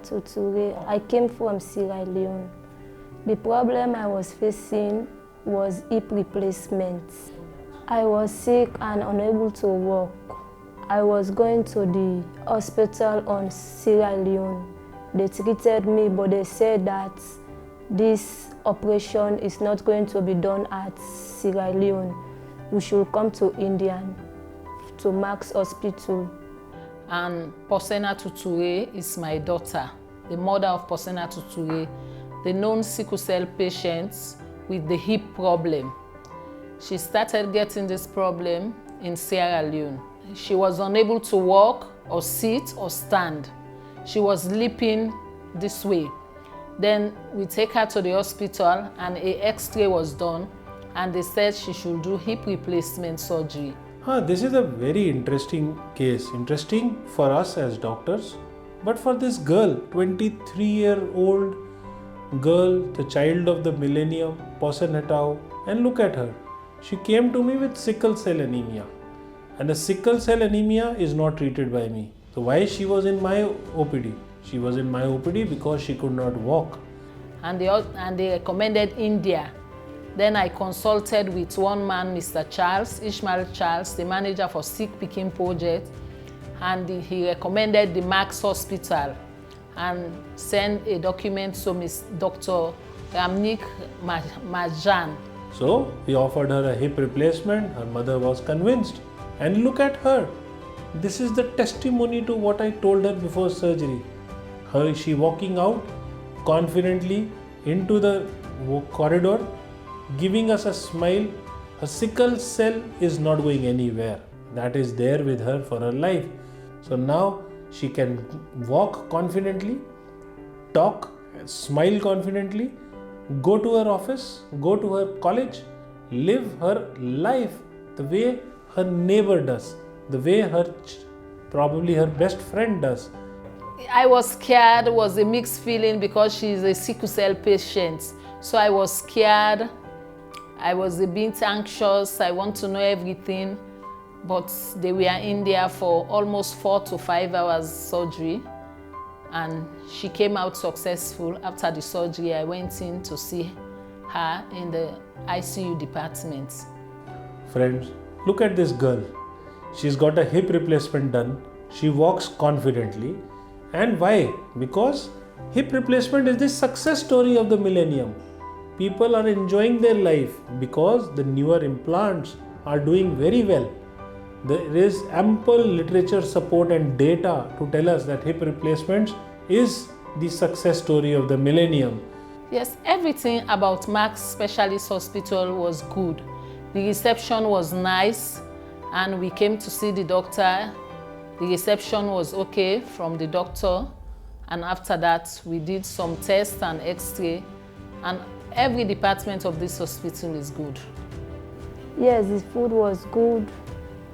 Possehnatu Toure. I came from Sierra Leone. The problem I was facing was hip replacement. I was sick and unable to walk. I was going to the hospital on Sierra Leone. They treated me, but they said that this operation is not going to be done at Sierra Leone. We should come to India, to Max Hospital. And Possehnatu Toure is my daughter, the mother of Possehnatu Toure, the known sickle cell patient with the hip problem. She started getting this problem in Sierra Leone. She was unable to walk or sit or stand. She was limping this way. Then we take her to the hospital and an X-ray was done and they said she should do hip replacement surgery. This is a very interesting case. Interesting for us as doctors, but for this girl, 23-year-old girl, the child of the millennium, Possehnatu, and look at her. She came to me with sickle cell anemia, and the sickle cell anemia is not treated by me. So why she was in my OPD? She was in my OPD because she could not walk. And they recommended India. Then I consulted with one man, Mr. Ishmael Charles, the manager for Sick Pikin Project, and he recommended the Max Hospital and sent a document to Dr. Ramneek Mahajan. So we offered her a hip replacement. Her mother was convinced. And look at her. This is the testimony to what I told her before surgery. She walking out confidently into the corridor, giving us a smile. Her sickle cell is not going anywhere. That is there with her for her life. So now she can walk confidently, talk, smile confidently, go to her office, go to her college, live her life the way her neighbor does, the way probably her best friend does. I was scared. It was a mixed feeling because she's a sickle cell patient. So I was scared. I was a bit anxious. I want to know everything. But they were in there for almost 4 to 5 hours surgery. And she came out successful. After the surgery, I went in to see her in the ICU department. Friends, look at this girl. She's got a hip replacement done. She walks confidently. And why? Because hip replacement is the success story of the millennium. People are enjoying their life because the newer implants are doing very well. There is ample literature support and data to tell us that hip replacements is the success story of the millennium. Yes, everything about Max Specialist Hospital was good. The reception was nice and we came to see the doctor. The reception was okay from the doctor, and after that we did some tests and X-ray, and every department of this hospital is good. Yes, the food was good.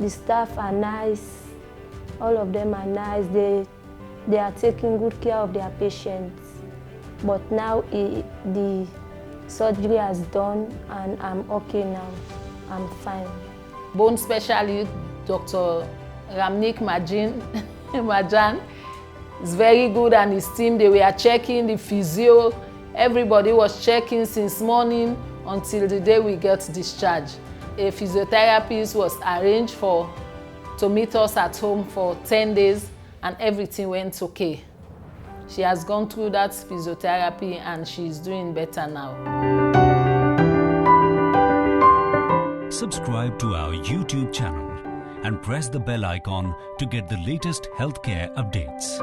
The staff are nice. All of them are nice. They are taking good care of their patients. But now the surgery is done and I'm okay now. I'm fine. Bone specialist, Dr. Ramneek Mahajan is very good, and his team, they were checking the physio. Everybody was checking since morning until the day we got discharged. A physiotherapist was arranged to meet us at home for 10 days and everything went okay. She has gone through that physiotherapy and she's doing better now. Subscribe to our YouTube channel and press the bell icon to get the latest healthcare updates.